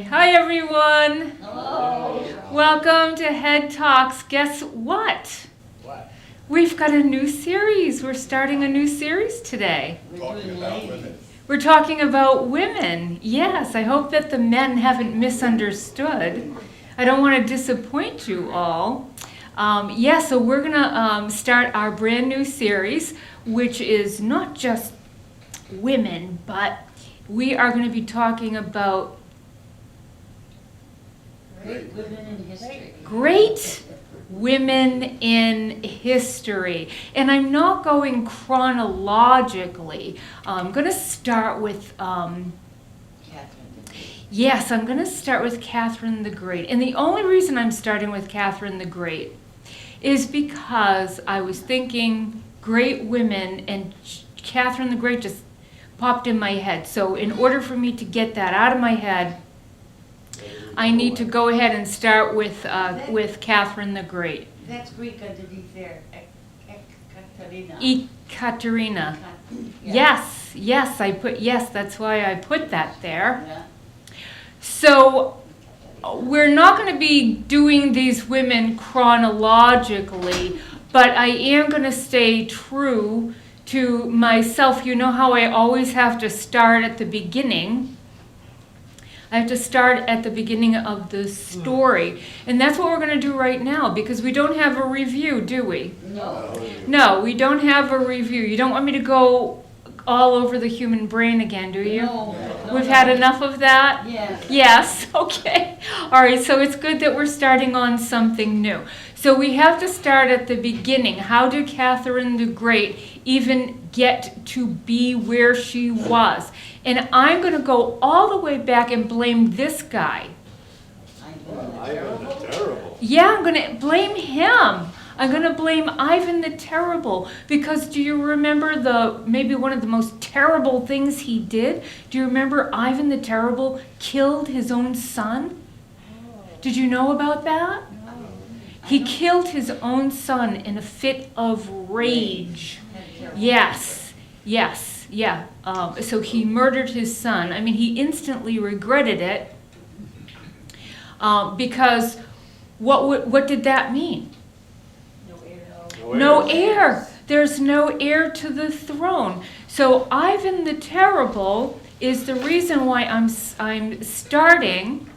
Hi everyone! Hello. Welcome to HED Talks. Guess what? What? We've got a new series. We're starting a new series today. Talking about women. We're talking about women. Yes, I hope that the men haven't misunderstood. I don't want to disappoint you all. So we're going to start our brand new series, which is not just women, but we are going to be talking about Great women in history. great women in history. And I'm not going chronologically. I'm going to start with, Catherine. yes, I'm going to start with Catherine the Great. And the only reason I'm starting with Catherine the Great is because I was thinking great women, and Catherine the Great just popped in my head. So in order for me to get that out of my head, I need to go ahead and start with Catherine the Great. That's Greek underneath there. Ekaterina. Ekaterina. Yeah. Yes, that's why I put that there. Yeah. So we're not going to be doing these women chronologically, but I am going to stay true to myself. You know how I always have to start at the beginning. I have to start at the beginning of the story. And that's what we're going to do right now, because we don't have a review, do we? No. No, we don't have a review. You don't want me to go all over the human brain again, do you? No. We've had enough of that? Yes. Yes, okay. All right, so it's good that we're starting on something new. So we have to start at the beginning. How did Catherine the Great even get to be where she was? And I'm going to go all the way back and blame this guy. Ivan the Terrible. Yeah, I'm going to blame him. I'm going to blame Ivan the Terrible, because do you remember maybe one of the most terrible things he did? Do you remember Ivan the Terrible killed his own son? Did you know about that? He killed his own son in a fit of rage. Yes. So he murdered his son. I mean, he instantly regretted it, because what did that mean? No heir. There's no heir to the throne. So Ivan the Terrible is the reason why I'm starting.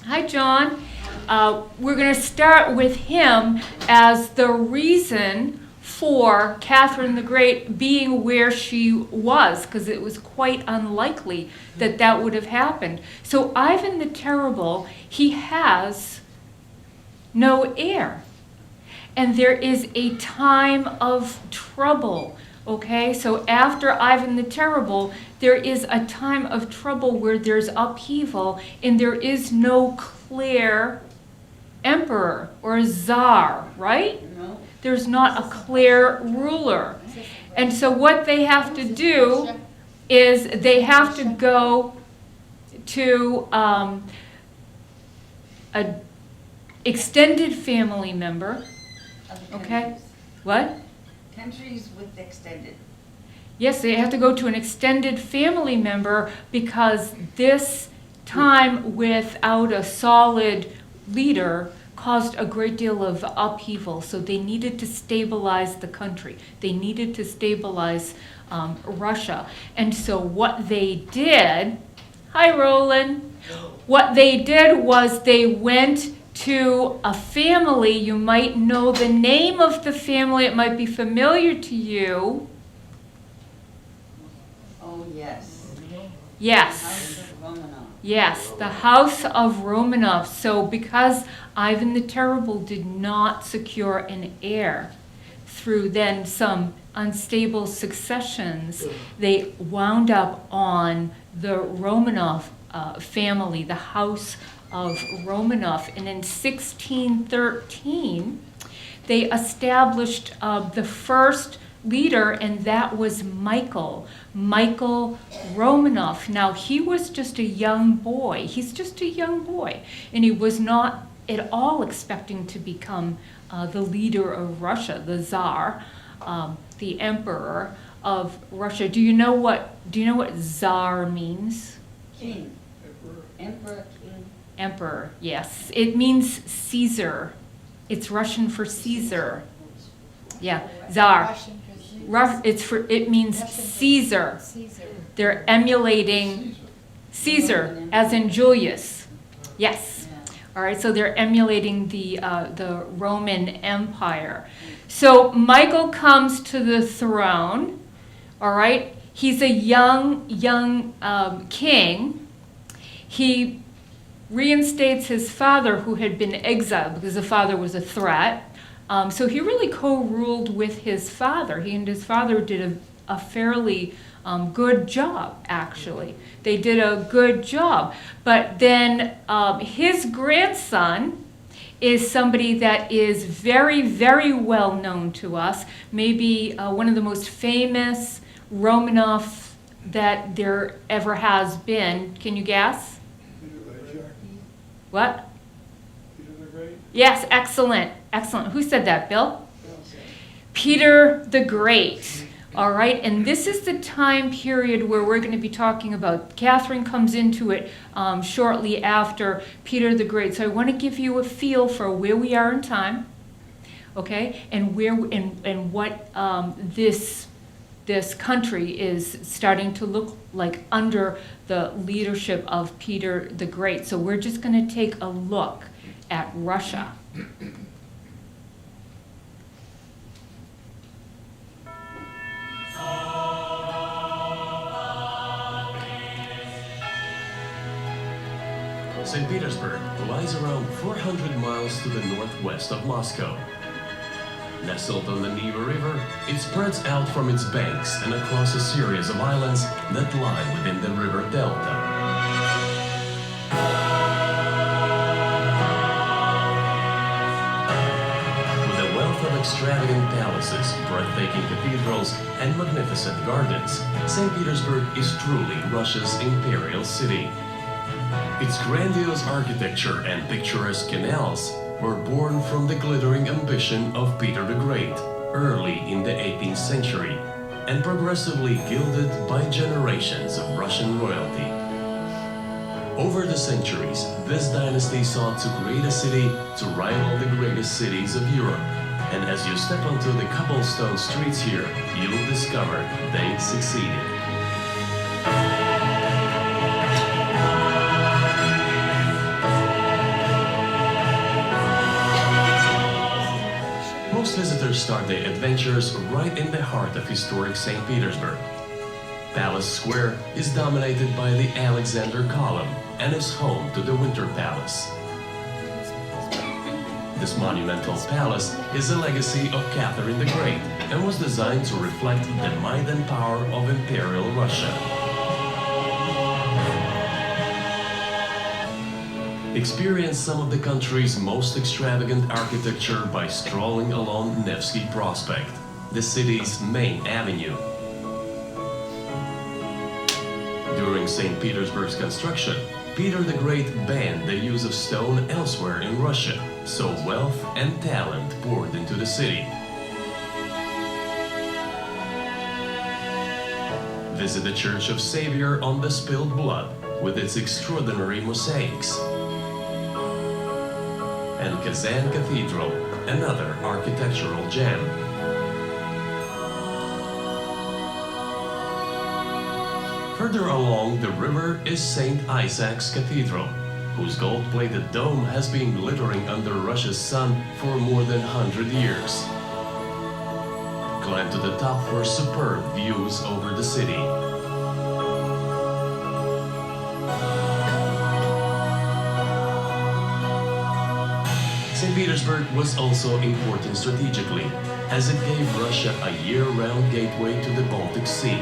Hi, John. We're going to start with him as the reason for Catherine the Great being where she was, because it was quite unlikely that that would have happened. So Ivan the Terrible, he has no heir. And there is a time of trouble, okay? So after Ivan the Terrible, there is a time of trouble where there's upheaval, and there is no clear emperor or czar, right? No. There's not a clear ruler. And so what they have to do is they have to go to an extended family member. Okay. What? Countries with extended. Yes, they have to go to an extended family member, because this time without a solid leader caused a great deal of upheaval. So they needed to stabilize the country. They needed to stabilize Russia. And so what they did, hi Roland, what they did was they went to a family. You might know the name of the family. It might be familiar to you. Oh, yes. Yes. House of Romanov. Yes, the House of Romanov. So because Ivan the Terrible did not secure an heir through then some unstable successions, they wound up on the Romanov family, the House of Romanov. And in 1613, they established the first leader, and that was Michael Romanov. Now, he was just a young boy. He's just a young boy, and he was not at all expecting to become the leader of Russia, the Tsar, the emperor of Russia. Do you know what Tsar means? King. Emperor, king. Emperor, yes. It means Caesar. It's Russian for Caesar. Yeah, Tsar. It means Caesar. They're emulating Caesar, as in Julius. Yes. All right, so they're emulating the Roman Empire. So Michael comes to the throne. All right, he's a young king. He reinstates his father, who had been exiled because the father was a threat. So he really co-ruled with his father. He and his father did a fairly good job, actually. They did a good job. But then his grandson is somebody that is very, very well known to us. Maybe one of the most famous Romanov that there ever has been. Can you guess? What? Peter the Great? Yes, excellent, excellent. Who said that, Bill? Peter the Great. All right, and this is the time period where we're going to be talking about. Catherine comes into it shortly after Peter the Great. So I want to give you a feel for where we are in time, okay, and what this country is starting to look like under the leadership of Peter the Great. So we're just going to take a look at Russia. St. Petersburg lies around 400 miles to the northwest of Moscow. Nestled on the Neva River, it spreads out from its banks and across a series of islands that lie within the river delta. With a wealth of extravagant palaces, breathtaking cathedrals, and magnificent gardens, St. Petersburg is truly Russia's imperial city. Its grandiose architecture and picturesque canals were born from the glittering ambition of Peter the Great early in the 18th century and progressively gilded by generations of Russian royalty. Over the centuries, this dynasty sought to create a city to rival the greatest cities of Europe, and as you step onto the cobblestone streets here, you'll discover they succeeded. Most visitors start their adventures right in the heart of historic St. Petersburg. Palace Square is dominated by the Alexander Column and is home to the Winter Palace. This monumental palace is a legacy of Catherine the Great and was designed to reflect the might and power of Imperial Russia. Experience some of the country's most extravagant architecture by strolling along Nevsky Prospect, the city's main avenue. During St. Petersburg's construction, Peter the Great banned the use of stone elsewhere in Russia, so wealth and talent poured into the city. Visit the Church of Savior on the Spilled Blood with its extraordinary mosaics. And Kazan Cathedral, another architectural gem. Further along the river is St. Isaac's Cathedral, whose gold-plated dome has been glittering under Russia's sun for more than 100 years. Climb to the top for superb views over the city. St. Petersburg was also important strategically, as it gave Russia a year-round gateway to the Baltic Sea.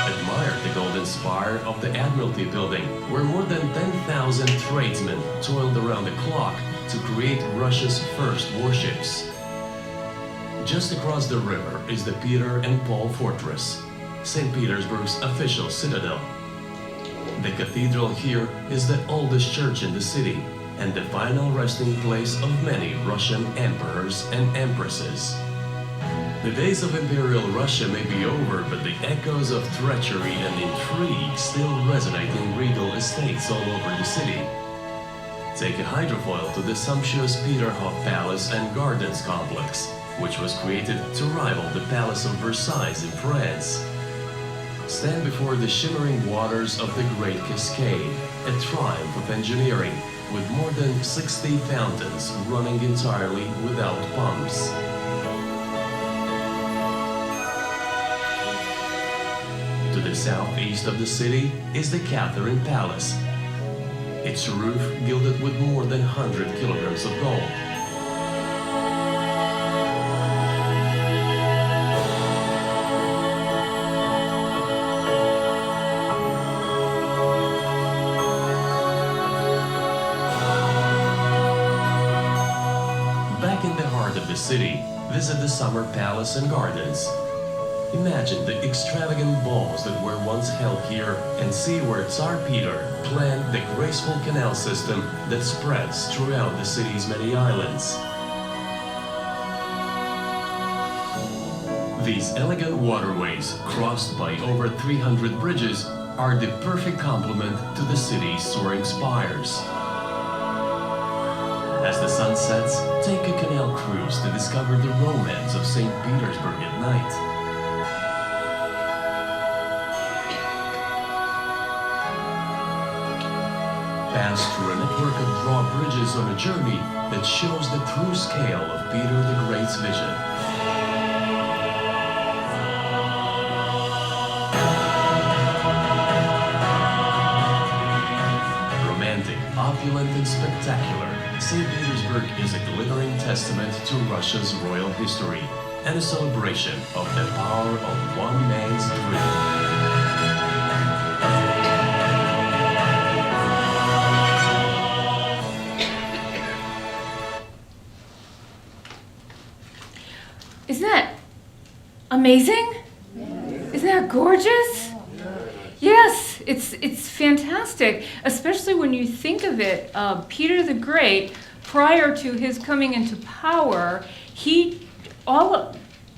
Admire the golden spire of the Admiralty Building, where more than 10,000 tradesmen toiled around the clock to create Russia's first warships. Just across the river is the Peter and Paul Fortress, St. Petersburg's official citadel. The cathedral here is the oldest church in the city and the final resting place of many Russian emperors and empresses. The days of Imperial Russia may be over, but the echoes of treachery and intrigue still resonate in regal estates all over the city. Take a hydrofoil to the sumptuous Peterhof Palace and Gardens complex, which was created to rival the Palace of Versailles in France. Stand before the shimmering waters of the Great Cascade, a triumph of engineering, with more than 60 fountains running entirely without pumps. To the southeast of the city is the Catherine Palace, its roof gilded with more than 100 kilograms of gold. Back in the heart of the city, visit the Summer Palace and Gardens. Imagine the extravagant balls that were once held here and see where Tsar Peter planned the graceful canal system that spreads throughout the city's many islands. These elegant waterways, crossed by over 300 bridges, are the perfect complement to the city's soaring spires. As the sun sets, take a canal cruise to discover the romance of St. Petersburg at night. Pass through a network of drawbridges on a journey that shows the true scale of Peter the Great's vision. Romantic, opulent, and spectacular, St. Petersburg is a glittering testament to Russia's royal history and a celebration of the power of one man's dream. Isn't that amazing? Isn't that gorgeous? Yes, it's fantastic, especially when you think of it. Peter the Great, prior to his coming into power,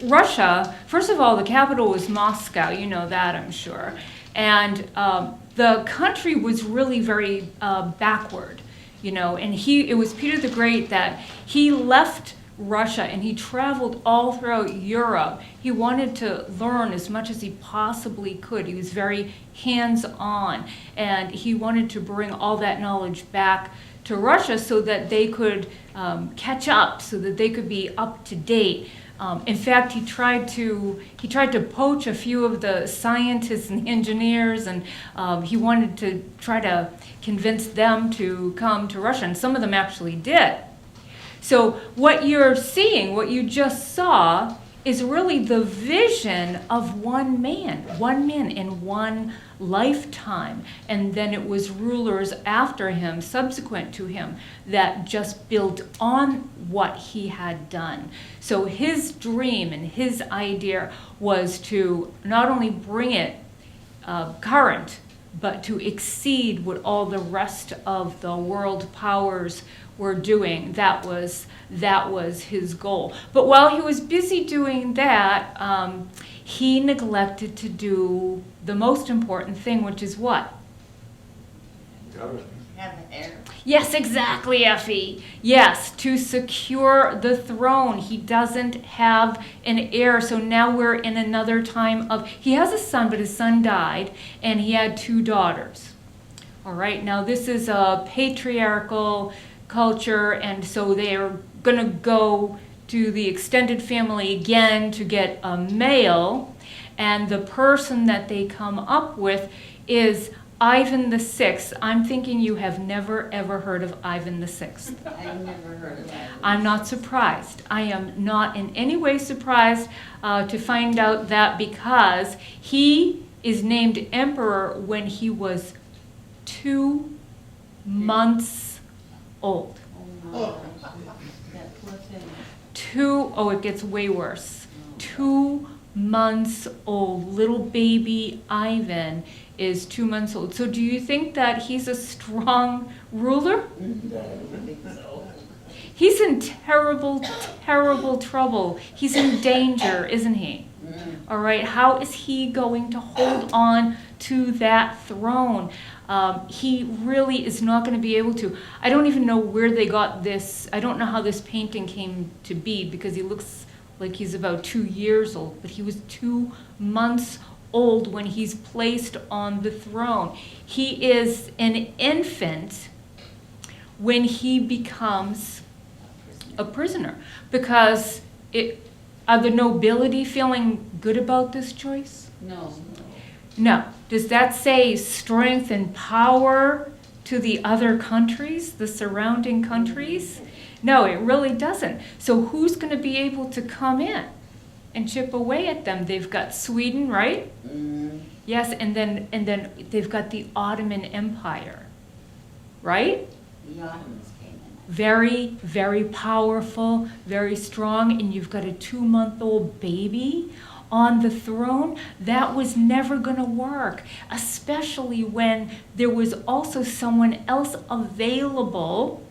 Russia, first of all, the capital was Moscow, you know that, I'm sure, and the country was really very backward, you know, and it was Peter the Great that he left Russia and he traveled all throughout Europe. He wanted to learn as much as he possibly could. He was very hands-on, and he wanted to bring all that knowledge back to Russia so that they could catch up, so that they could be up to date. In fact, he tried to poach a few of the scientists and engineers, and he wanted to try to convince them to come to Russia, and some of them actually did. So what you're seeing, what you just saw, is really the vision of one man in one lifetime. And then it was rulers after him, subsequent to him, that just built on what he had done. So his dream and his idea was to not only bring it current, but to exceed what all the rest of the world powers were doing. That was his goal. But while he was busy doing that, he neglected to do the most important thing, which is what? Have an heir. Yes, exactly, Effie. Yes, to secure the throne. He doesn't have an heir, so now we're in another time of, he has a son, but his son died, and he had 2 daughters. All right, now this is a patriarchal culture, and so they're going to go to the extended family again to get a male, and the person that they come up with is Ivan the Sixth. I'm thinking you have never ever heard of Ivan the Sixth. I've never heard of that. I'm not surprised. I am not in any way surprised to find out that, because he is named emperor when he was 2 months old. Oh, that poor thing. It gets way worse. 2 months old. Little baby Ivan is 2 months old. So do you think that he's a strong ruler? I think so. He's in terrible, terrible trouble. He's in danger, isn't he? All right, how is he going to hold on to that throne? He really is not going to be able to. I don't even know where they got this. I don't know how this painting came to be, because he looks like he's about 2 years old, but he was 2 months old when he's placed on the throne. He is an infant when he becomes a prisoner, because are the nobility feeling good about this choice? No. No. Does that say strength and power to the other countries, the surrounding countries? No, it really doesn't. So who's going to be able to come in and chip away at them? They've got Sweden, right? Yes, and then they've got the Ottoman Empire, right? The Ottomans came in. Very, very powerful, very strong, and you've got a 2-month-old baby on the throne. That was never going to work, especially when there was also someone else available.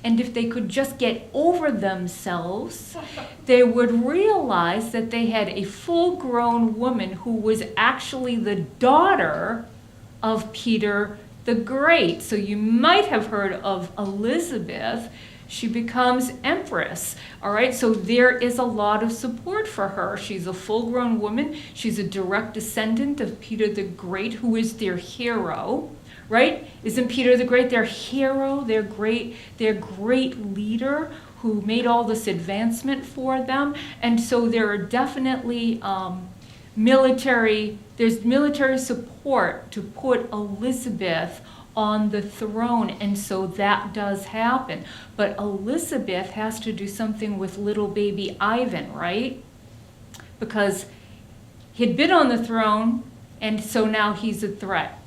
And if they could just get over themselves, they would realize that they had a full-grown woman who was actually the daughter of Peter the Great. So you might have heard of Elizabeth. She becomes empress. All right, so there is a lot of support for her. She's a full-grown woman. She's a direct descendant of Peter the Great, who is their hero. Right? Isn't Peter the Great their hero, their great leader who made all this advancement for them? And so there are definitely there's military support to put Elizabeth on the throne, and so that does happen. But Elizabeth has to do something with little baby Ivan, right? Because he'd been on the throne, and so now he's a threat.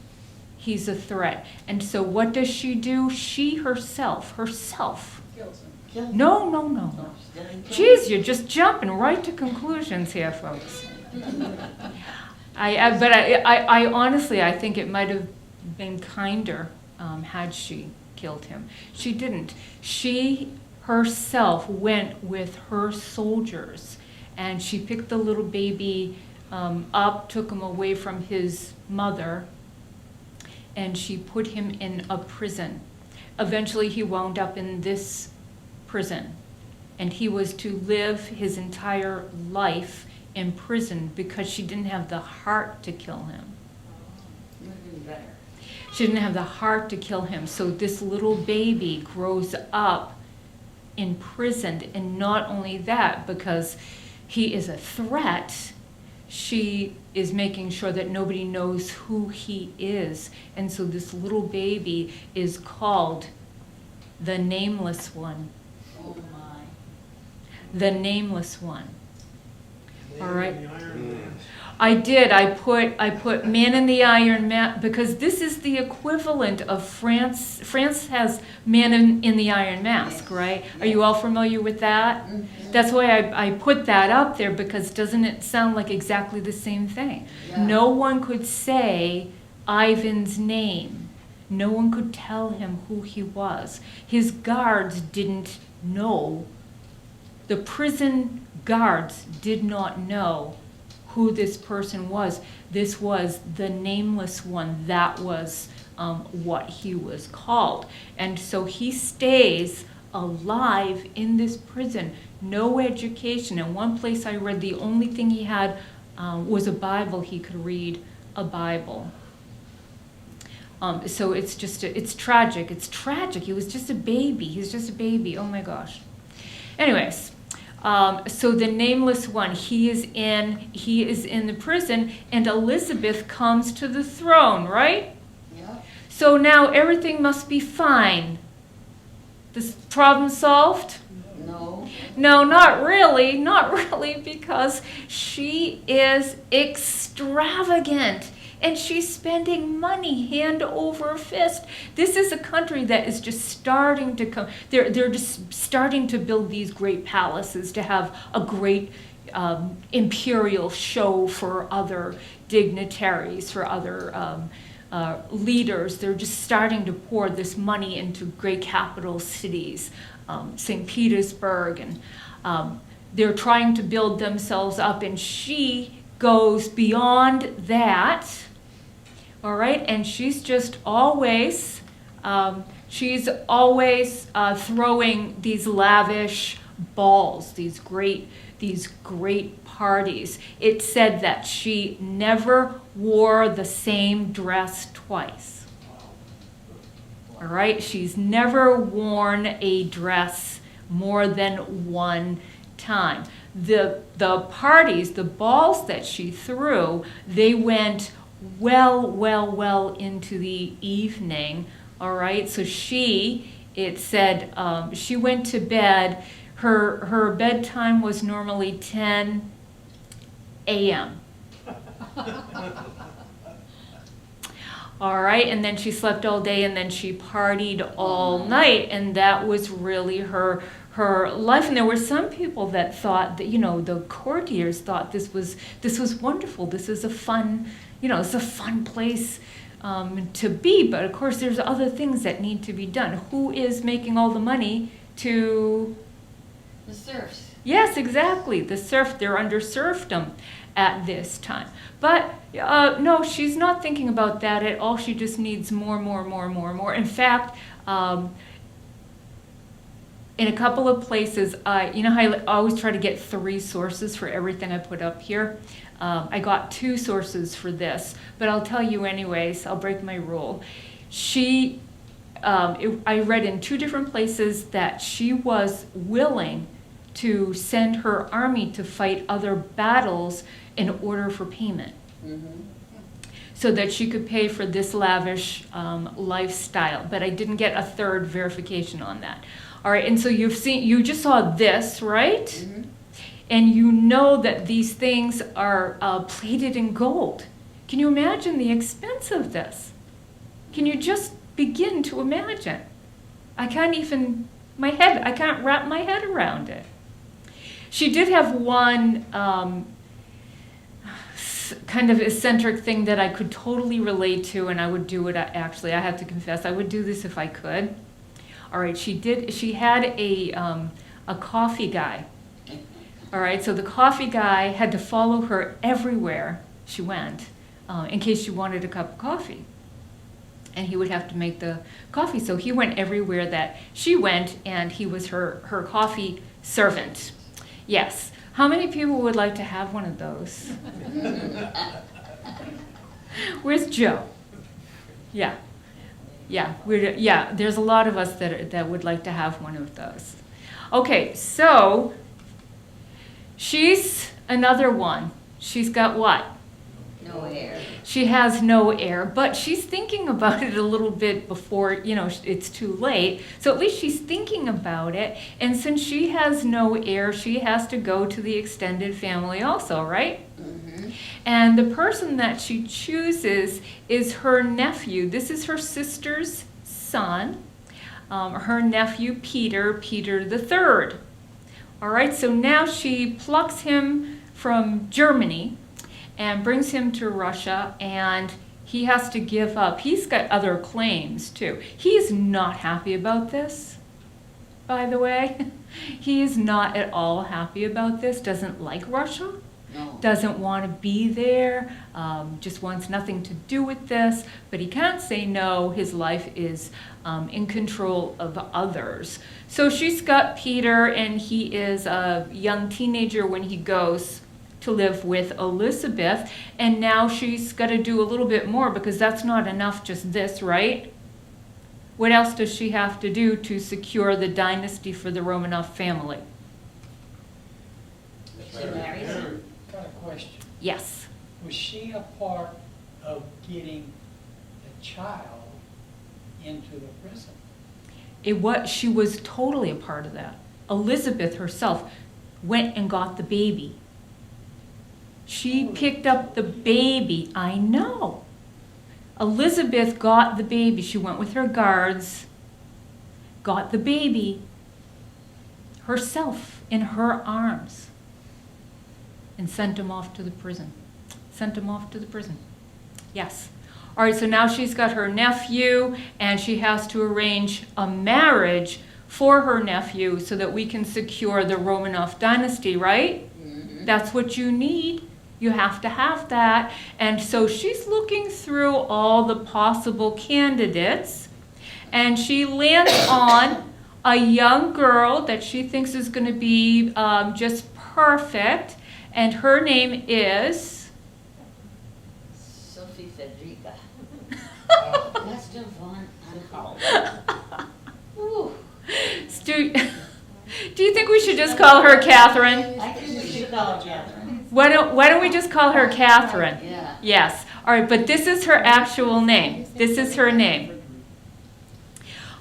He's a threat. And so what does she do? She herself. Kills him. No. Geez, you're just jumping right to conclusions here, folks. I honestly, I think it might have been kinder had she killed him. She didn't. She herself went with her soldiers, and she picked the little baby up, took him away from his mother, and she put him in a prison. Eventually he wound up in this prison, and he was to live his entire life in prison because she didn't have the heart to kill him. Would have been better. She didn't have the heart to kill him. So this little baby grows up imprisoned, and not only that, because he is a threat, she is making sure that nobody knows who he is. And so this little baby is called the Nameless One. Oh my. The Nameless One. All right. Man in the Iron Mask. I did. I put Man in the Iron Mask because this is the equivalent of France. France has Man in the Iron Mask, right? Are you all familiar with that? Mhm. That's why I put that up there, because doesn't it sound like exactly the same thing? Yeah. No one could say Ivan's name. No one could tell him who he was. His guards didn't know. The prison guards did not know who this person was. This was the Nameless One. That was what he was called. And so he stays alive in this prison. No education. In one place I read the only thing he had was a Bible. He could read a Bible. So it's tragic. It's tragic. He was just a baby. He's just a baby. Oh my gosh. Anyways. So the Nameless One, he is in the prison, and Elizabeth comes to the throne, right? Yeah. So now everything must be fine. This problem solved? No. No, not really, because she is extravagant. And she's spending money hand over fist. This is a country that is just starting to come. They're just starting to build these great palaces to have a great imperial show for other dignitaries, for other leaders. They're just starting to pour this money into great capital cities. St. Petersburg, and they're trying to build themselves up, and she goes beyond that, all right, and she's just always, throwing these lavish balls, these great parties. It said that she never wore the same dress twice. All right, she's never worn a dress more than one time. The parties, the balls that she threw, they went well into the evening. All right, so it said she went to bed. Her bedtime was normally 10 a.m. All right, and then she slept all day, and then she partied all night, and that was really her life. And there were some people that thought that, the courtiers thought this was wonderful. This is a fun, it's a fun place to be. But of course, there's other things that need to be done. Who is making all the money to? The serfs. Yes, exactly. The serf, they're under serfdom at this time. But no, she's not thinking about that at all. She just needs more. In fact, in a couple of places, you know how I always try to get 3 sources for everything I put up here? I got 2 sources for this, but I'll tell you anyways. I'll break my rule. I read in 2 different places that she was willing to send her army to fight other battles in order for payment. Mm-hmm. So that she could pay for this lavish lifestyle. But I didn't get a 3rd verification on that. All right, and so you just saw this, right? Mm-hmm. And you know that these things are plated in gold. Can you imagine the expense of this? Can you just begin to imagine? I can't wrap my head around it. She did have one kind of eccentric thing that I could totally relate to, and I would do it. Actually, I have to confess, I would do this if I could. All right, she had a coffee guy. All right, so the coffee guy had to follow her everywhere she went in case she wanted a cup of coffee. And he would have to make the coffee. So he went everywhere that she went, and he was her coffee servant. Yes. How many people would like to have one of those? Where's Joe? Yeah. There's a lot of us that would like to have one of those. Okay, so she's another one. She's got what? No heir. She has no heir, but she's thinking about it a little bit before, it's too late. So at least she's thinking about it. And since she has no heir, she has to go to the extended family also, right? Mm-hmm. And the person that she chooses is her nephew. This is her sister's son, her nephew Peter the Third. All right, so now she plucks him from Germany and brings him to Russia, and he has to give up. He's got other claims, too. He's not happy about this, by the way. He is not at all happy about this, doesn't like Russia, no. Doesn't want to be there, just wants nothing to do with this, but he can't say no. His life is in control of others. So she's got Peter, and he is a young teenager when he goes to live with Elizabeth, and now she's got to do a little bit more because that's not enough, just this, right? What else does she have to do to secure the dynasty for the Romanov family? She marries him. Got a question. Yes. Was she a part of getting the child into the prison? She was totally a part of that. Elizabeth herself went and got the baby. She picked up the baby. I know. Elizabeth got the baby. She went with her guards, got the baby herself in her arms, and sent him off to the prison. Yes. All right, so now she's got her nephew, and she has to arrange a marriage for her nephew so that we can secure the Romanov dynasty, right? That's what you need. You have to have that. And so she's looking through all the possible candidates, and she lands on a young girl that she thinks is going to be just perfect, and her name is Sophie Federica. That's the one I'm Ooh. Stu. Do you think we should just call her Catherine? I think we should call her Catherine. Why don't we just call her Catherine? Yeah. Yes. All right, but this is her actual name. This is her name.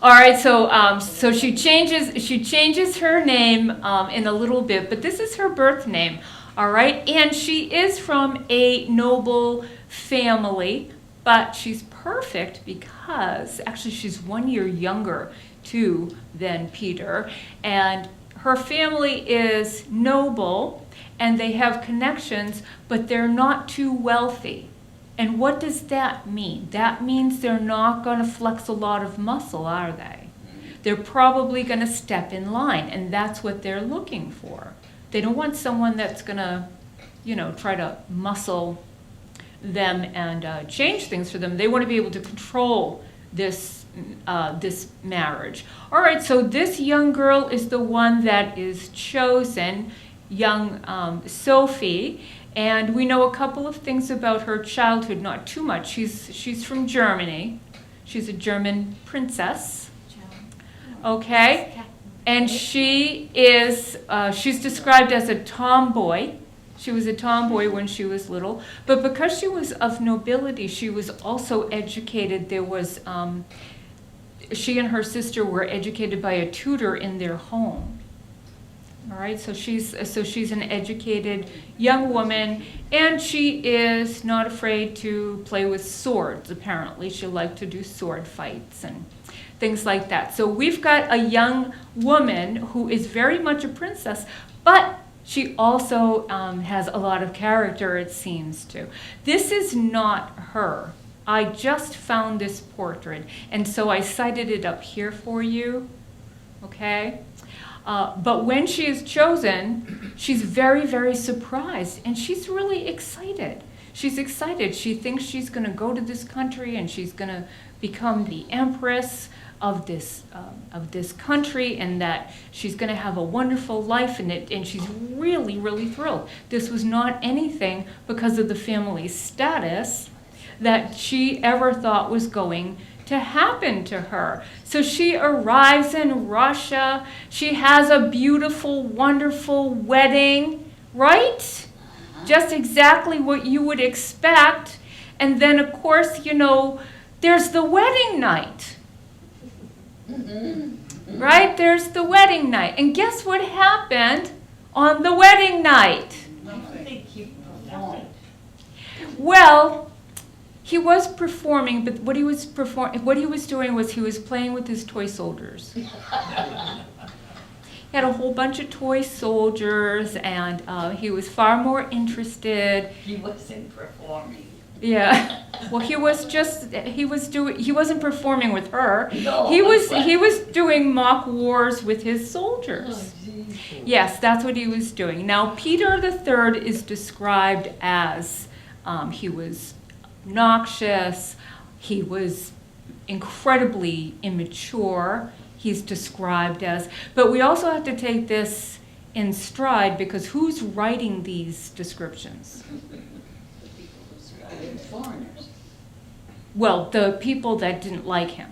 All right, so she changes her name in a little bit, but this is her birth name. All right, and she is from a noble family, but she's perfect because actually she's 1 year younger too than Peter, and her family is noble and they have connections, but they're not too wealthy. And what does that mean? That means they're not going to flex a lot of muscle, are they? They're probably going to step in line, and that's what they're looking for. They don't want someone that's going to, try to muscle them and change things for them. They want to be able to control this marriage. All right, so this young girl is the one that is chosen, young Sophie. And we know a couple of things about her childhood, not too much. She's from Germany. She's a German princess. Okay? And she is, she's described as a tomboy. She was a tomboy when she was little. But because she was of nobility, she was also educated. There was, she and her sister were educated by a tutor in their home. All right, so she's an educated young woman, and she is not afraid to play with swords, apparently. She'll like to do sword fights and things like that. So we've got a young woman who is very much a princess, but she also has a lot of character, it seems to. This is not her. I just found this portrait, and so I cited it up here for you, okay? But when she is chosen, she's very, very surprised, and she's really excited. She's excited. She thinks she's going to go to this country, and she's going to become the empress of this country, and that she's going to have a wonderful life in it, and she's really, really thrilled. This was not anything because of the family's status that she ever thought was going to happen to her. So she arrives in Russia. She has a beautiful, wonderful wedding, right? Just exactly what you would expect. And then, of course, there's the wedding night. Right? There's the wedding night. And guess what happened on the wedding night? I don't think he performed. Well, he was performing, but what he was doing was he was playing with his toy soldiers. He had a whole bunch of toy soldiers, and he was far more interested. He wasn't performing. Yeah. Well, he wasn't performing with her. No. He was doing mock wars with his soldiers. Yes, that's what he was doing. Now, Peter III is described as he was obnoxious, he was incredibly immature, he's described as, but we also have to take this in stride because who's writing these descriptions? Foreigners. Well, the people that didn't like him.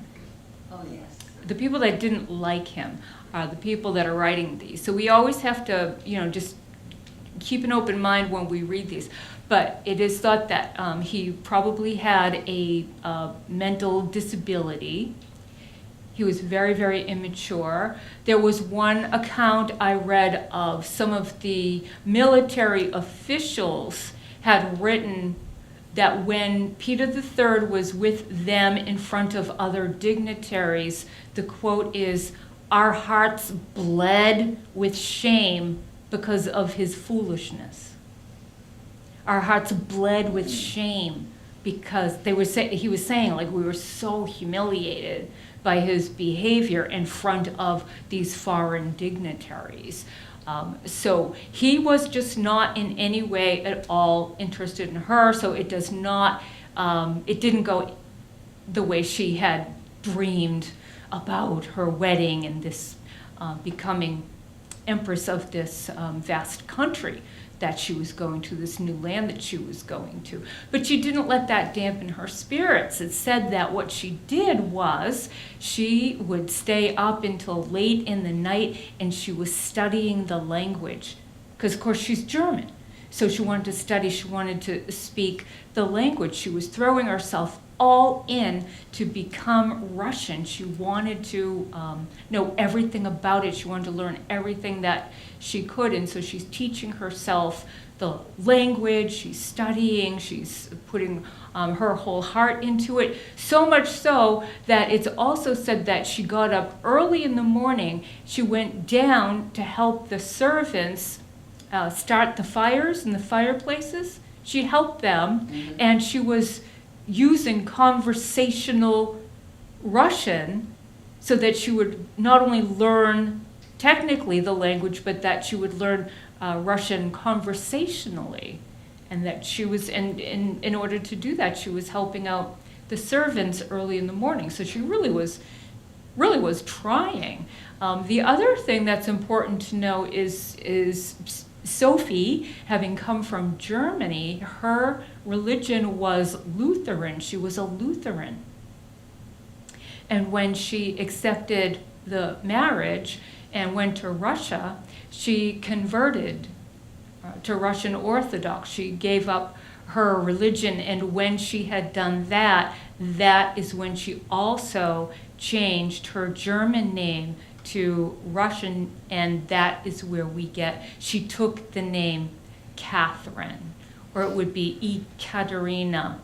Oh, yes. The people that didn't like him are the people that are writing these. So we always have to, just keep an open mind when we read these. But it is thought that he probably had a mental disability. He was very, very immature. There was one account I read of some of the military officials had written that when Peter III was with them in front of other dignitaries, the quote is, "Our hearts bled with shame because of his foolishness." Our hearts bled with shame because he was saying, like, we were so humiliated by his behavior in front of these foreign dignitaries. So he was just not in any way at all interested in her, so it does not, it didn't go the way she had dreamed about her wedding and this becoming empress of this vast country that she was going to, this new land that she was going to. But she didn't let that dampen her spirits. It said that what she did was she would stay up until late in the night and she was studying the language. Because, of course, she's German. So she wanted to study, she wanted to speak the language. She was throwing herself all in to become Russian. She wanted to know everything about it. She wanted to learn everything that she could. And so she's teaching herself the language, she's studying, she's putting her whole heart into it. So much so that it's also said that she got up early in the morning. She went down to help the servants start the fires in the fireplaces. She helped them, and she was using conversational Russian so that she would not only learn technically the language, but that she would learn Russian conversationally. And that she was, in order to do that, she was helping out the servants early in the morning. So she really was trying. The other thing that's important to know is Sophie, having come from Germany, her religion was Lutheran. She was a Lutheran. And when she accepted the marriage and went to Russia, she converted to Russian Orthodox. She gave up her religion, and when she had done that, that is when she also changed her German name to Russian, and that is where she took the name Catherine, or it would be Ekaterina,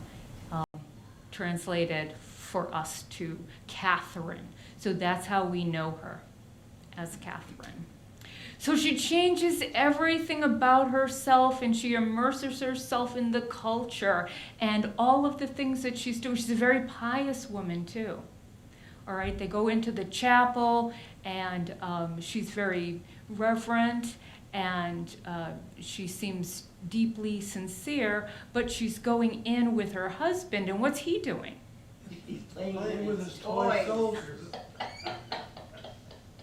translated for us to Catherine. So that's how we know her, as Catherine. So she changes everything about herself, and she immerses herself in the culture and all of the things that she's doing. She's a very pious woman too. All right, they go into the chapel, and she's very reverent, and she seems deeply sincere, but she's going in with her husband, and what's he doing? He's playing with his toy soldiers.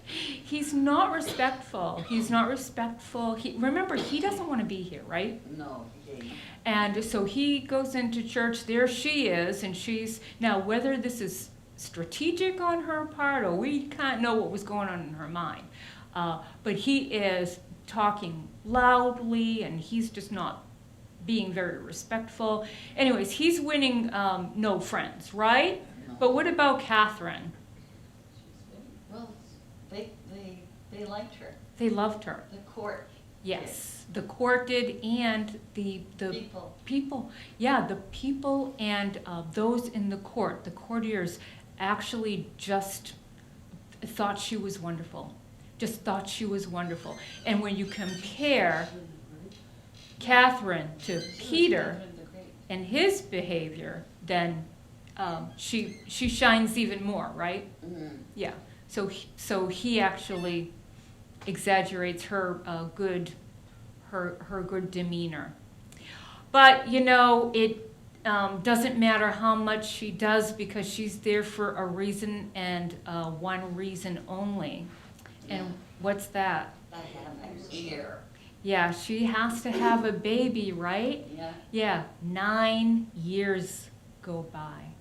He's not respectful. He's not respectful. Remember, he doesn't want to be here, right? No, he ain't. And so he goes into church. There she is, and she's, now whether this is strategic on her part, or we can't know what was going on in her mind. But he is talking loudly, and he's just not being very respectful. Anyways, he's winning no friends, right? No. But what about Catherine? Well, they liked her. They loved her. The court. Yes, the court did, and the people. Yeah, the people and those in the court, the courtiers, actually just thought she was wonderful. Just thought she was wonderful. And when you compare Catherine to Peter and his behavior, then she shines even more, right? Mm-hmm. Yeah. So he actually exaggerates her good demeanor. But it doesn't matter how much she does, because she's there for a reason, and one reason only. And what's that? I have next year. Yeah, she has to have a baby, right? Yeah. Yeah, 9 years go by.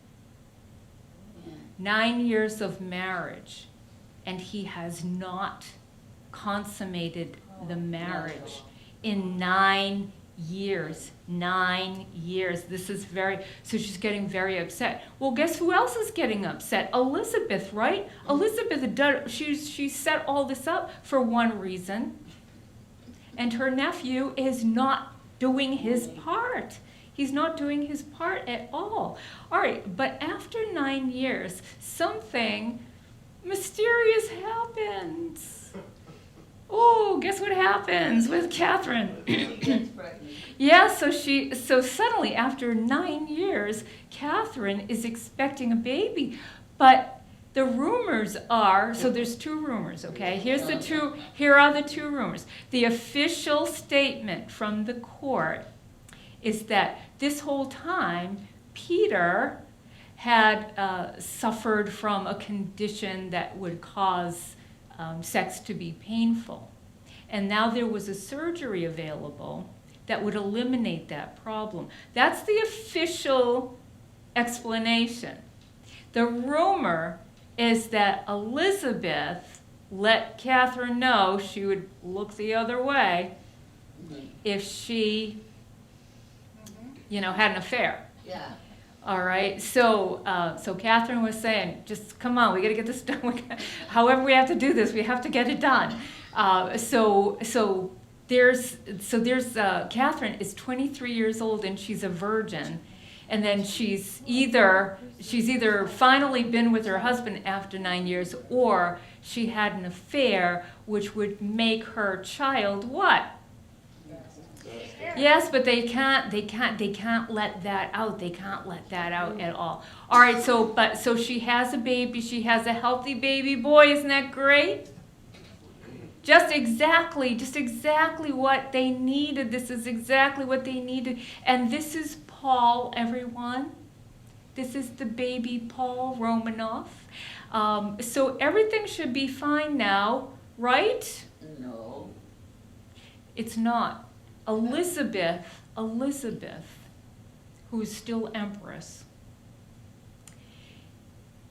Yeah. 9 years of marriage, and he has not consummated the marriage in 9 years. 9 years. This is so she's getting very upset. Well, guess who else is getting upset? Elizabeth, right? Elizabeth, she set all this up for one reason, and her nephew is not doing his part. He's not doing his part at all. All right, but after 9 years, something mysterious happens. Oh, guess what happens with Catherine? She gets pregnant. Yeah, so suddenly after 9 years, Catherine is expecting a baby, but The rumors are, so there's two rumors, okay? Here are the two rumors. The official statement from the court is that this whole time, Peter had suffered from a condition that would cause sex to be painful. And now there was a surgery available that would eliminate that problem. That's the official explanation. The rumor is that Elizabeth let Catherine know she would look the other way if she, had an affair. Yeah. All right, so Catherine was saying, just come on, we got to get this done. However we have to do this, we have to get it done. So there's Catherine is 23 years old and she's a virgin, and then she's either finally been with her husband after 9 years, or she had an affair, which would make her child what? Yes, but they can't let that out. They can't let that out at all. All right, so she has a baby. She has a healthy baby boy. Isn't that great? Just exactly what they needed. This is exactly what they needed. And this is Paul, everyone. This is the baby Paul Romanoff. So everything should be fine now, right? No. It's not. Elizabeth, who is still empress,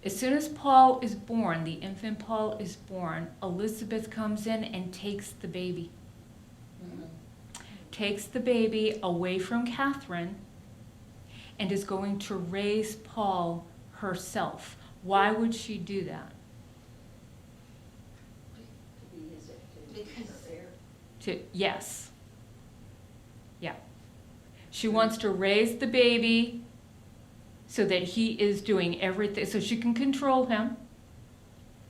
as soon as Paul is born, the infant Paul is born, Elizabeth comes in and takes the baby. Takes the baby away from Catherine and is going to raise Paul herself. Why would she do that? Yes. Yeah. She wants to raise the baby so that he is doing everything, so she can control him,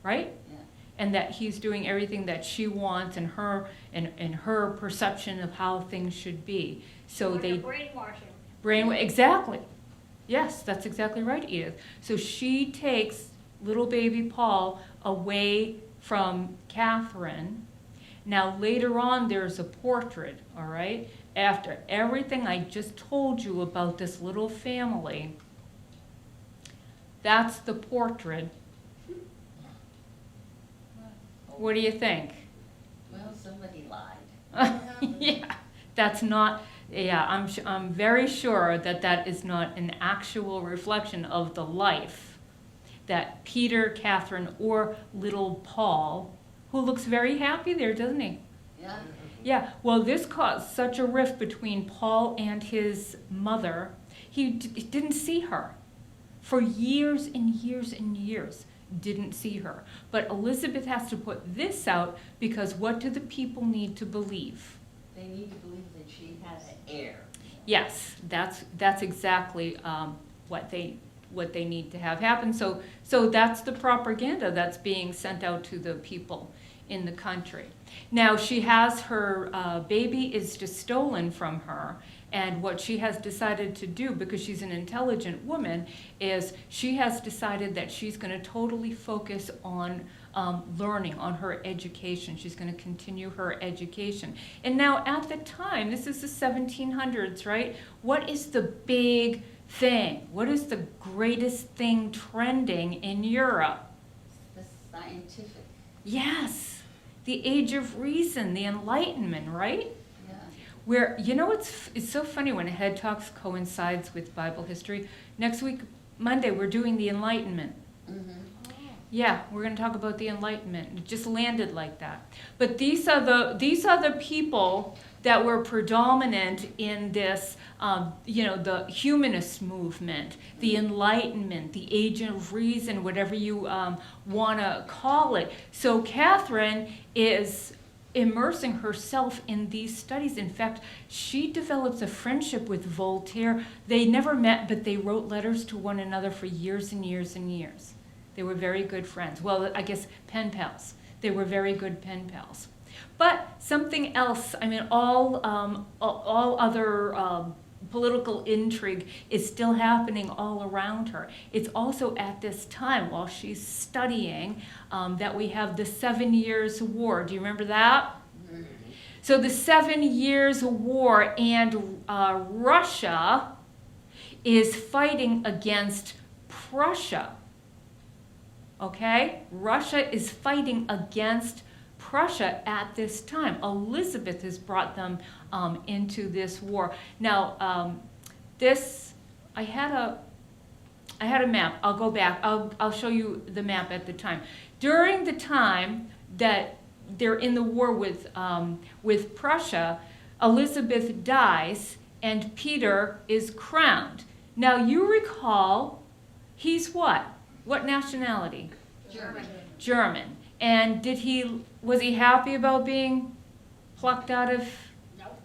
right? Yeah. And that he's doing everything that she wants and her perception of how things should be. So they brainwash him. Exactly. Yes, that's exactly right, Edith. So she takes little baby Paul away from Catherine. Now later on there's a portrait, all right? After everything I just told you about this little family, that's the portrait. What do you think? Well, somebody lied. Yeah, that's not, I'm very sure that is not an actual reflection of the life that Peter, Catherine, or little Paul, who looks very happy there, doesn't he? Yeah. Yeah, well, this caused such a rift between Paul and his mother. He didn't see her for years and years and years. Didn't see her. But Elizabeth has to put this out because what do the people need to believe? They need to believe that she has an heir. Yes, that's exactly what they need to have happen. So that's the propaganda that's being sent out to the people in the country. Now she has her baby is just stolen from her, and what she has decided to do, because she's an intelligent woman, is she has decided that she's going to totally focus on learning, on her education. She's going to continue her education. And now at the time, this is the 1700s, right? What is the big thing? What is the greatest thing trending in Europe? The scientific. Yes. The Age of Reason, the Enlightenment, right? Yeah. Where, it's so funny when HED Talks coincides with Bible history. Next week, Monday, we're doing the Enlightenment. Mm-hmm. Yeah, we're going to talk about the Enlightenment. It just landed like that. But these are the people that were predominant in this, the humanist movement, the Enlightenment, the Age of Reason, whatever you want to call it. So Catherine is immersing herself in these studies. In fact, she develops a friendship with Voltaire. They never met, but they wrote letters to one another for years and years and years. They were very good friends. Well, I guess pen pals. They were very good pen pals. But something else, all other political intrigue is still happening all around her. It's also at this time while she's studying that we have the 7 Years' War. Do you remember that? So the 7 Years' War, and Russia is fighting against Prussia. Okay? Russia is fighting against Prussia at this time. Elizabeth has brought them into this war. Now, I had a map. I'll go back. I'll show you the map at the time. During the time that they're in the war with Prussia, Elizabeth dies and Peter is crowned. Now, you recall, he's what? What nationality? German. German. And was he happy about being plucked out of?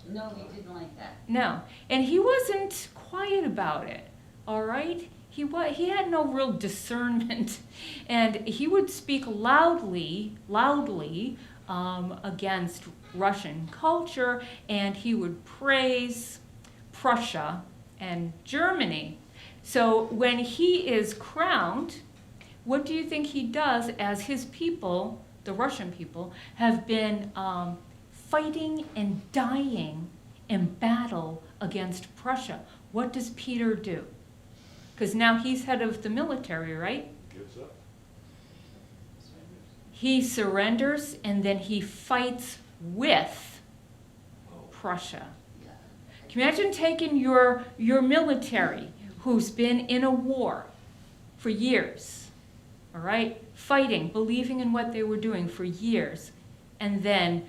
No, he didn't like that. No. And he wasn't quiet about it, all right? He had no real discernment, and he would speak loudly against Russian culture, and he would praise Prussia and Germany. So when he is crowned, what do you think he does as his people, the Russian people, have been fighting and dying in battle against Prussia? What does Peter do? Because now he's head of the military, right? Gives up. He surrenders and then he fights with Prussia. Can you imagine taking your military who's been in a war for years, all right, fighting, believing in what they were doing for years, and then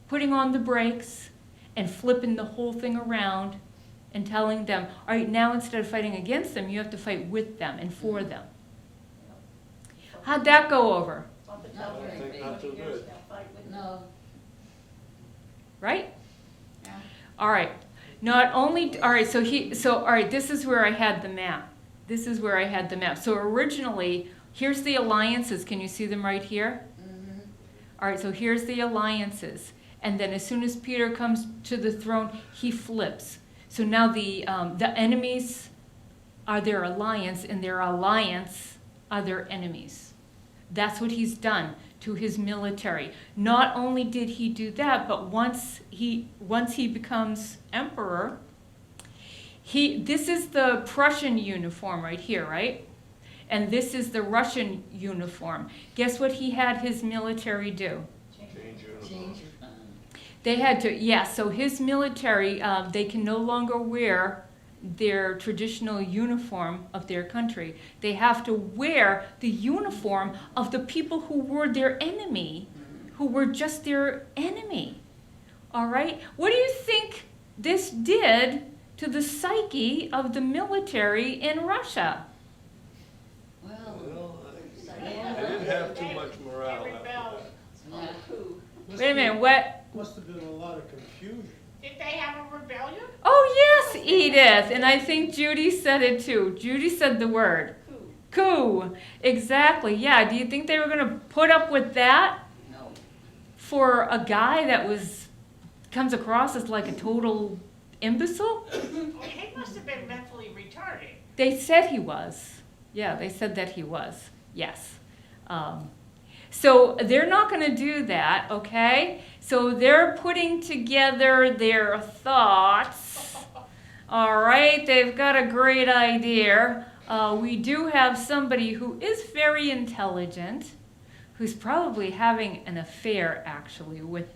putting on the brakes and flipping the whole thing around and telling them, all right, now instead of fighting against them, you have to fight with them and for them. How'd that go over? Not I very think not too big. good. No. Right? Yeah. All right. Not only, all right, all right, this is where I had the map. This is where I had the map. So originally, here's the alliances. Can you see them right here? Mm-hmm. All right, so here's the alliances. And then as soon as Peter comes to the throne, he flips. So now the enemies are their alliance, and their alliance are their enemies. That's what he's done to his military. Not only did he do that, but once he becomes emperor, this is the Prussian uniform right here, right? And this is the Russian uniform. Guess what he had his military do? Change uniform. Change. They had to, yes, so his military, they can no longer wear their traditional uniform of their country. They have to wear the uniform of the people who were their enemy, who were just their enemy. All right? What do you think this did to the psyche of the military in Russia? Well, I didn't have too much morale after that. yeah. Wait a minute, what? Must have been a lot of confusion. Did they have a rebellion? Oh, yes, Edith. And I think Judy said it too. Judy said the word. Coup. Exactly. Yeah. Do you think they were going to put up with that No. for a guy that comes across as like a total imbecile? Well, he must have been mentally retarded. They said he was. Yeah, they said that he was. Yes. So they're not going to do that, okay? So they're putting together their thoughts. All right, they've got a great idea. We do have somebody who is very intelligent, who's probably having an affair, actually, with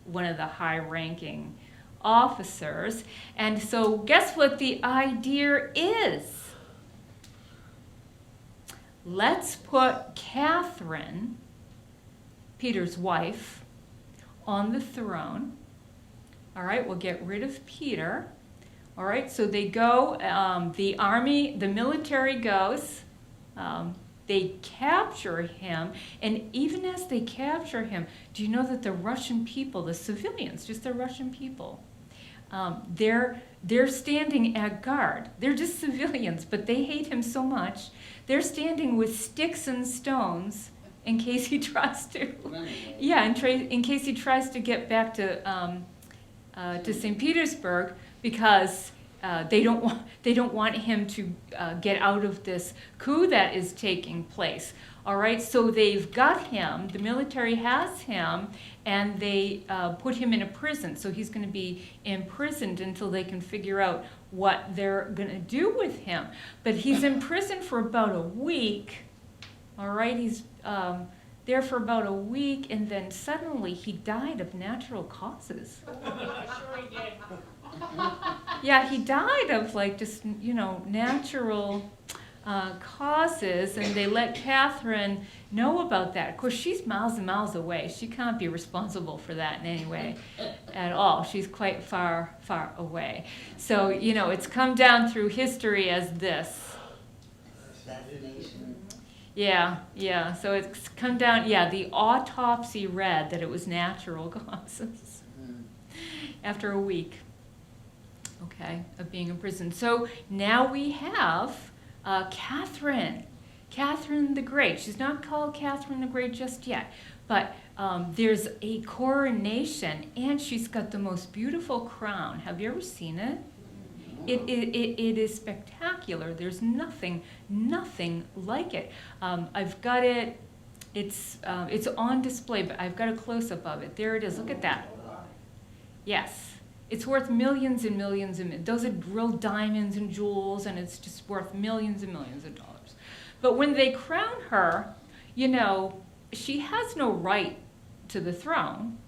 one of the high-ranking officers. And so guess what the idea is? Let's put Catherine, Peter's wife, on the throne. All right, we'll get rid of Peter. All right, so they go, the army, the military goes, they capture him, and even as they capture him, do you know that the Russian people, the civilians, just the Russian people, they're standing at guard. They're just civilians, but they hate him so much. They're standing with sticks and stones in case he tries to, yeah, in case he tries to get back to St. Petersburg, because they don't want him to get out of this coup that is taking place. All right, so they've got him. The military has him, and they put him in a prison. So he's going to be imprisoned until they can figure out what they're going to do with him. But he's in prison for about a week. All right, he's there for about a week, and then suddenly he died of natural causes. Sure he did. Yeah, he died of like just, natural causes, and they let Catherine know about that. Of course, she's miles and miles away. She can't be responsible for that in any way at all. She's quite far, far away. So, it's come down through history as this. Assassination. Yeah. So it's come down, the autopsy read that it was natural causes after a week, of being in prison. So now we have Catherine the Great. She's not called Catherine the Great just yet, but there's a coronation, and she's got the most beautiful crown. Have you ever seen it? It is spectacular. There's nothing like it. I've got it. It's on display, but I've got a close-up of it. There it is. Look at that. Yes. It's worth millions and millions and those are real diamonds and jewels, and it's just worth millions and millions of dollars. But when they crown her, she has no right to the throne.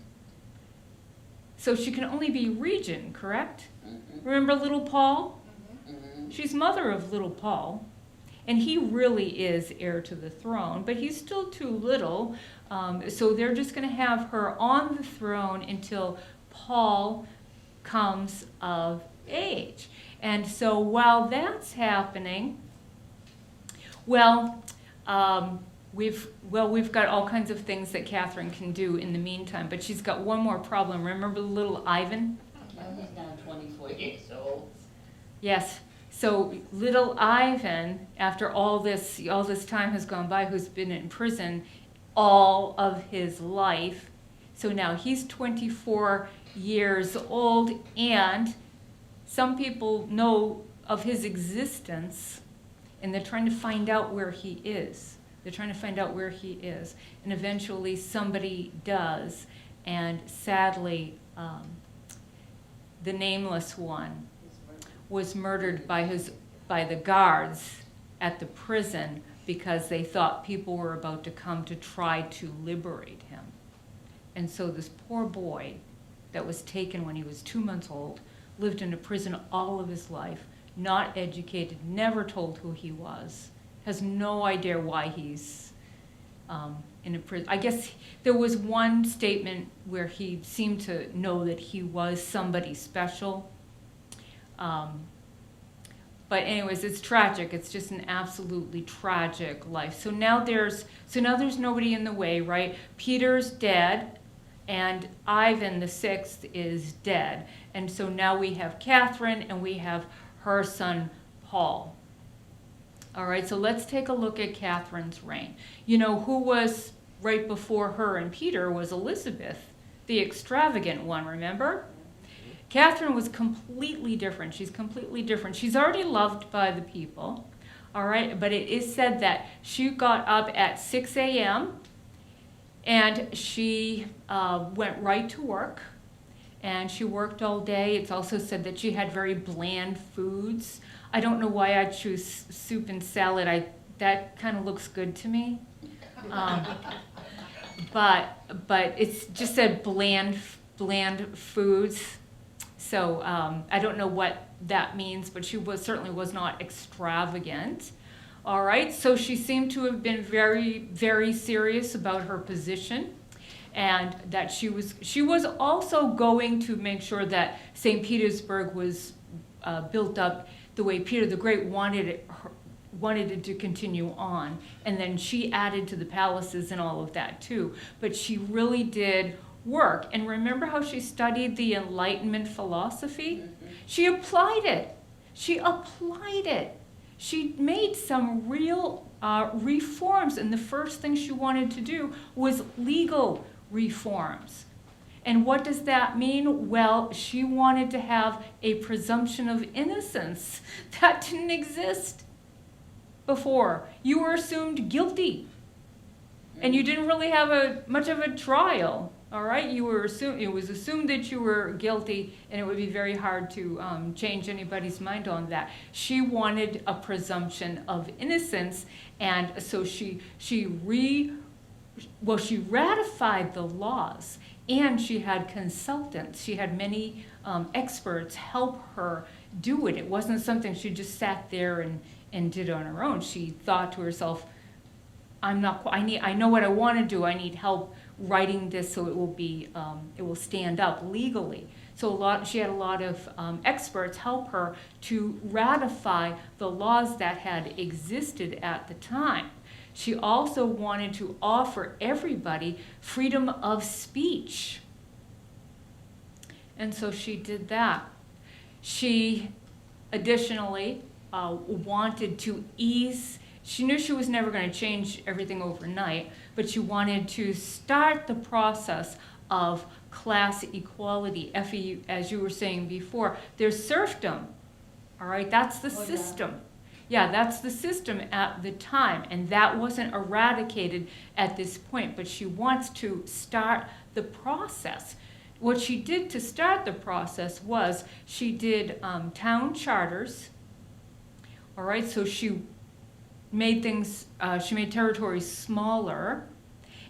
So she can only be regent, correct? Mm-hmm. Remember little Paul? Mm-hmm. She's mother of little Paul. And he really is heir to the throne, but he's still too little. So they're just going to have her on the throne until Paul comes of age. And so while that's happening, we've got all kinds of things that Catherine can do in the meantime, but she's got one more problem. Remember little Ivan? Well, he's now 24 years old. Yes. So little Ivan, after all this time has gone by, who's been in prison all of his life, so now he's 24 years old, and some people know of his existence, and they're trying to find out where he is. And eventually somebody does, and sadly, the nameless one was murdered by the guards at the prison because they thought people were about to come to try to liberate him. And so this poor boy that was taken when he was 2 months old lived in a prison all of his life, not educated, never told who he was, has no idea why he's in a prison. I guess there was one statement where he seemed to know that he was somebody special. But anyways, it's tragic. It's just an absolutely tragic life. So now there's nobody in the way, right? Peter's dead, and Ivan the Sixth is dead. And so now we have Catherine, and we have her son Paul. All right, so let's take a look at Catherine's reign. Who was right before her and Peter was Elizabeth, the extravagant one, remember? Catherine was completely different. She's completely different. She's already loved by the people, all right? But it is said that she got up at 6 a.m. and she went right to work, and she worked all day. It's also said that she had very bland foods. I don't know why I choose soup and salad. That kind of looks good to me. But it's just said bland foods. So I don't know what that means, but she certainly was not extravagant. All right, so she seemed to have been very, very serious about her position, and that she was also going to make sure that St. Petersburg was built up the way Peter the Great wanted it to continue on. And then she added to the palaces and all of that too. But she really did work. And remember how she studied the Enlightenment philosophy? Mm-hmm. She applied it. She made some real reforms, and the first thing she wanted to do was legal reforms. And what does that mean? Well, she wanted to have a presumption of innocence. That didn't exist before. You were assumed guilty. And you didn't really have much of a trial. All right, it was assumed that you were guilty, and it would be very hard to change anybody's mind on that. She wanted a presumption of innocence, and so she ratified the laws, and she had consultants. She had many experts help her do it. It wasn't something she just sat there and did on her own. She thought to herself, I know what I want to do. I need help writing this so it will stand up legally. So she had a lot of experts help her to ratify the laws that had existed at the time. She also wanted to offer everybody freedom of speech. And so she did that. She additionally wanted to ease. She knew she was never going to change everything overnight, but she wanted to start the process of class equality. Effie, as you were saying before, there's serfdom, all right? That's the system. Yeah, that's the system at the time, and that wasn't eradicated at this point, but she wants to start the process. What she did to start the process was she did town charters, all right? So she made territories smaller,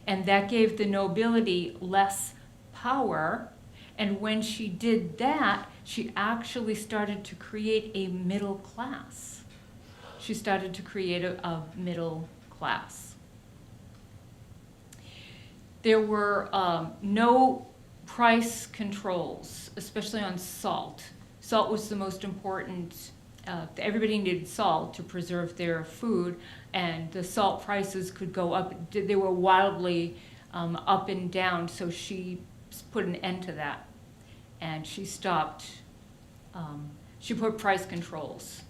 and that gave the nobility less power. And when she did that, she actually started to create a middle class. She started to create a middle class. There were no price controls, especially on salt. Salt was the most important. Everybody needed salt to preserve their food, and the salt prices could go up. They were wildly up and down, so she put an end to that. And she put price controls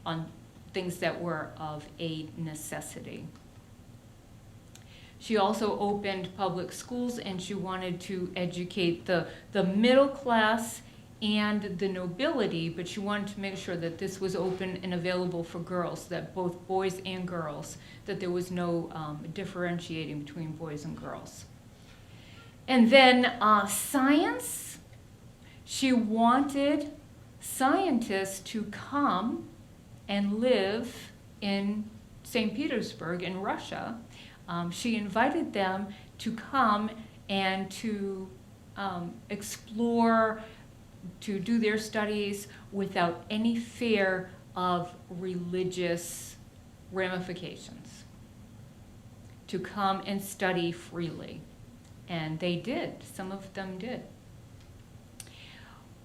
on things that were of a necessity. She also opened public schools, and she wanted to educate the middle class and the nobility, but she wanted to make sure that this was open and available for girls, that both boys and girls, that there was no differentiating between boys and girls. And then science, she wanted scientists to come and live in St. Petersburg in Russia. She invited them to come and to explore, to do their studies without any fear of religious ramifications, to come and study freely. And they did. Some of them did.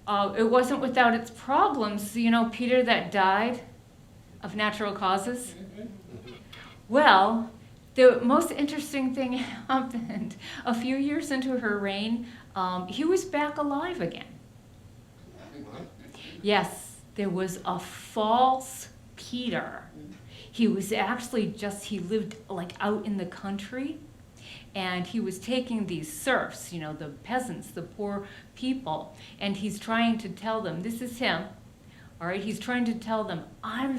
It wasn't without its problems. You know, Peter that died of natural causes? Well, the most interesting thing happened. A few years into her reign, he was back alive again. Yes, there was a false Peter. He was actually he lived like out in the country, and he was taking these serfs, you know, the peasants, the poor people, and he's trying to tell them, this is him, all right, he's trying to tell them, I'm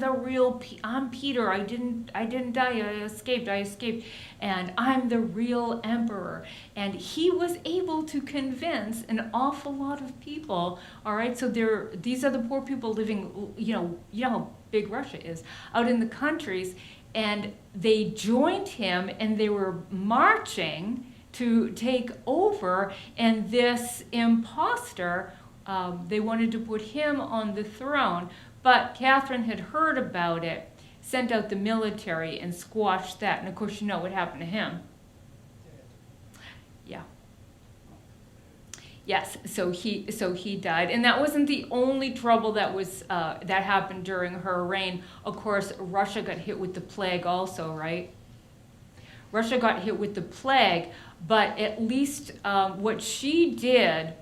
Peter, I didn't die, I escaped, and I'm the real emperor. And he was able to convince an awful lot of people, all right, so these are the poor people living, you know how big Russia is, out in the countries, and they joined him, and they were marching to take over, and this imposter, they wanted to put him on the throne, but Catherine had heard about it, sent out the military, and squashed that. And of course, you know what happened to him. Yeah. Yes. So he died, and that wasn't the only trouble that happened during her reign. Of course, Russia got hit with the plague also, right? Russia got hit with the plague, but at least what she did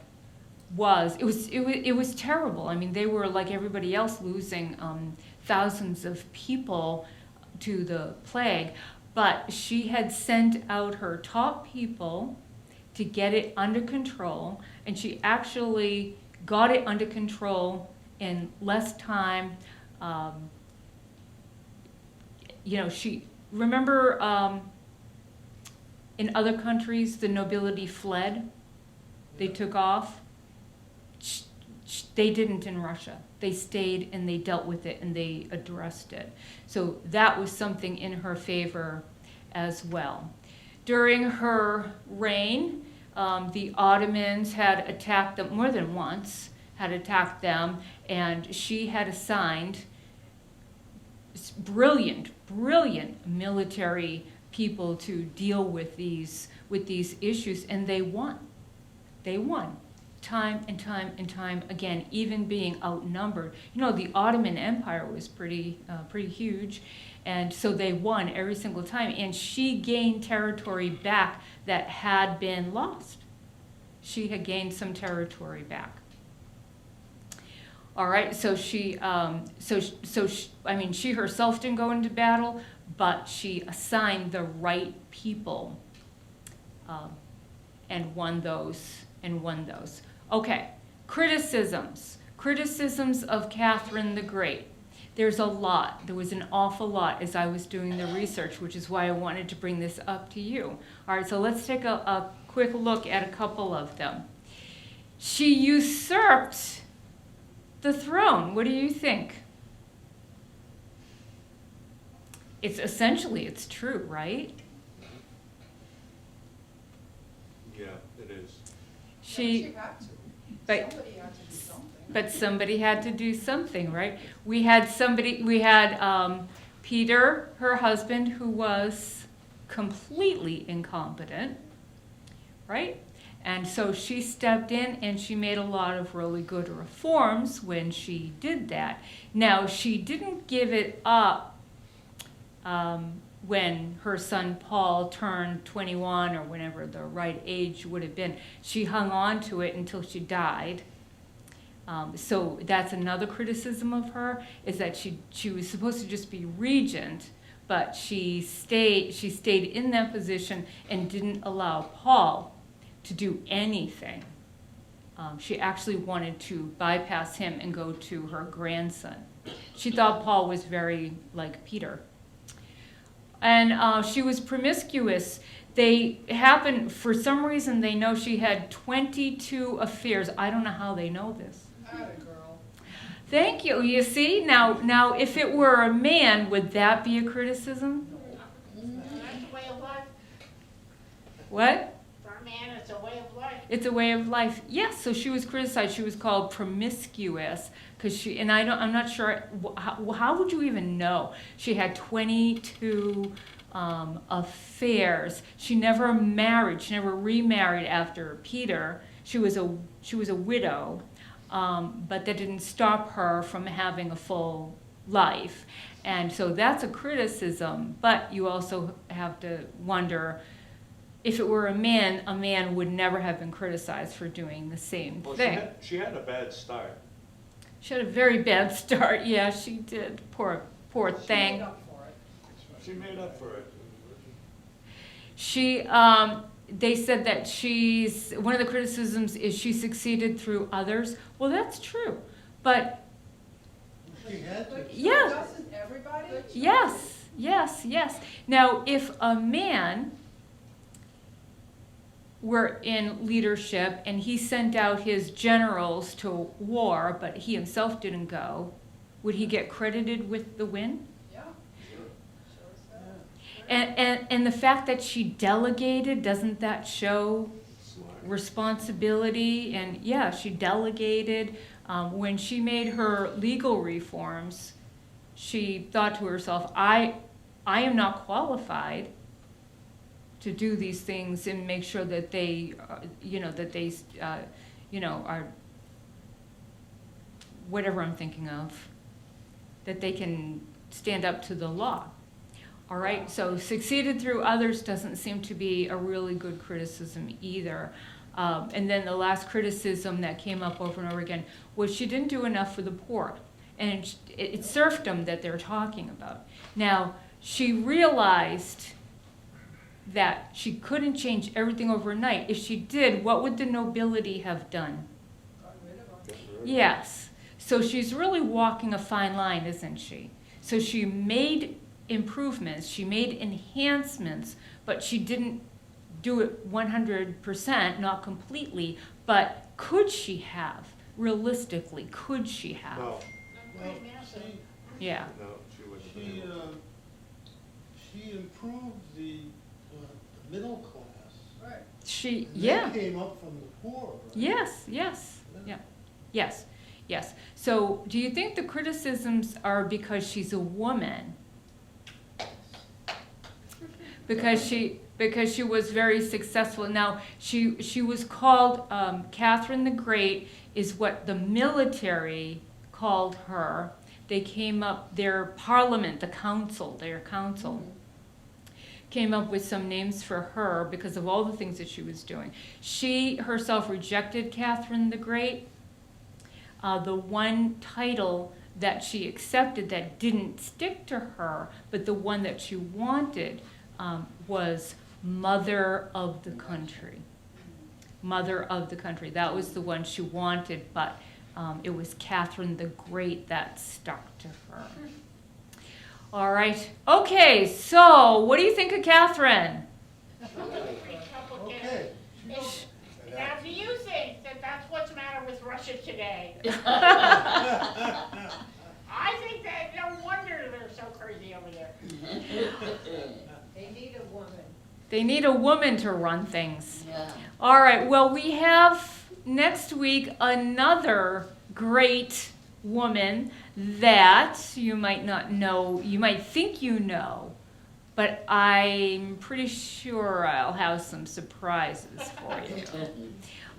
was it was terrible. I mean, they were like everybody else, losing thousands of people to the plague, but she had sent out her top people to get it under control, and she actually got it under control in less time. Remember in other countries the nobility fled, they took off. They didn't in Russia. They stayed and they dealt with it and they addressed it. So that was something in her favor as well. During her reign, the Ottomans had attacked them more than once, and she had assigned brilliant military people to deal with these issues, and they won. They won time and time again, even being outnumbered. The Ottoman Empire was pretty huge, and so they won every single time. And she gained territory back that had been lost. She had gained some territory back. All right, so she herself didn't go into battle, but she assigned the right people, and won those. Okay, criticisms of Catherine the Great. There's a lot. There was an awful lot as I was doing the research, which is why I wanted to bring this up to you. All right, so let's take a quick look at a couple of them. She usurped the throne. What do you think? It's true, right? Yeah, it is. She had to. But somebody had to do something, right? We had Peter, her husband, who was completely incompetent, right? And so she stepped in and she made a lot of really good reforms when she did that. Now, she didn't give it up when her son Paul turned 21 or whenever the right age would have been. She hung on to it until she died. So that's another criticism of her, is that she was supposed to just be regent, but she stayed in that position and didn't allow Paul to do anything. She actually wanted to bypass him and go to her grandson. She thought Paul was very like Peter. And she was promiscuous. For some reason, they know she had 22 affairs. I don't know how they know this. Girl. Thank you. You see, now, if it were a man, would that be a criticism? That's a way of life. What? For a man, it's a way of life. It's a way of life. Yes. So she was criticized. She was called promiscuous because I'm not sure. How would you even know? She had 22 affairs. She never married. She never remarried after Peter. She was a widow. But that didn't stop her from having a full life. And so that's a criticism, but you also have to wonder, if it were a man would never have been criticized for doing the same thing. She had a bad start. She had a very bad start. Yeah, she did. Poor thing. She made up for it. They said that one of the criticisms is she succeeded through others. Well, that's true, but She had to. yeah, Doesn't everybody? yes. Now, if a man were in leadership and he sent out his generals to war, but he himself didn't go, would he get credited with the win? Yeah. And the fact that she delegated, doesn't that show Smart. responsibility? And yeah, she delegated. When she made her legal reforms, she thought to herself, I am not qualified to do these things and make sure that they, are whatever I'm thinking of, that they can stand up to the law. All right, so succeeded through others doesn't seem to be a really good criticism either. And then the last criticism that came up over and over again was she didn't do enough for the poor. And it's serfdom that they're talking about. Now, she realized that she couldn't change everything overnight. If she did, what would the nobility have done? Yes. So she's really walking a fine line, isn't she? So she made improvements, she made enhancements, but she didn't do it 100%, not completely, but could she have? Realistically, could she have? No, Well, Yeah. no, she wouldn't. have she, been able to. she improved the middle class. Right. She, And yeah. they came up from the poor, right? Yes, yes, yeah, yes, yes. So do you think the criticisms are because she's a woman? Because she was very successful. Now, she was called, Catherine the Great is what the military called her. They came up, their parliament, their council, came up with some names for her because of all the things that she was doing. She herself rejected Catherine the Great. The one title that she accepted that didn't stick to her, but the one that she wanted, was Mother of the Country. Mother of the Country. That was the one she wanted, but it was Catherine the Great that stuck to her. All right. Okay, so what do you think of Catherine? Pretty complicated. Okay. It's- Now, do you think that that's what's the matter with Russia today? I think that no wonder they're so crazy over there. They need a woman. They need a woman to run things. Yeah. All right, well, we have next week another great woman that you might not know, you might think you know, but I'm pretty sure I'll have some surprises for you.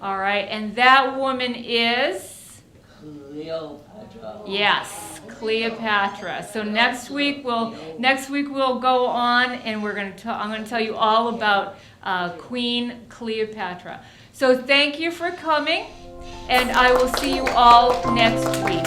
All right, and that woman is? Cleopatra. Yes, Cleopatra. So next week we'll go on and I'm going to tell you all about Queen Cleopatra. So thank you for coming, and I will see you all next week.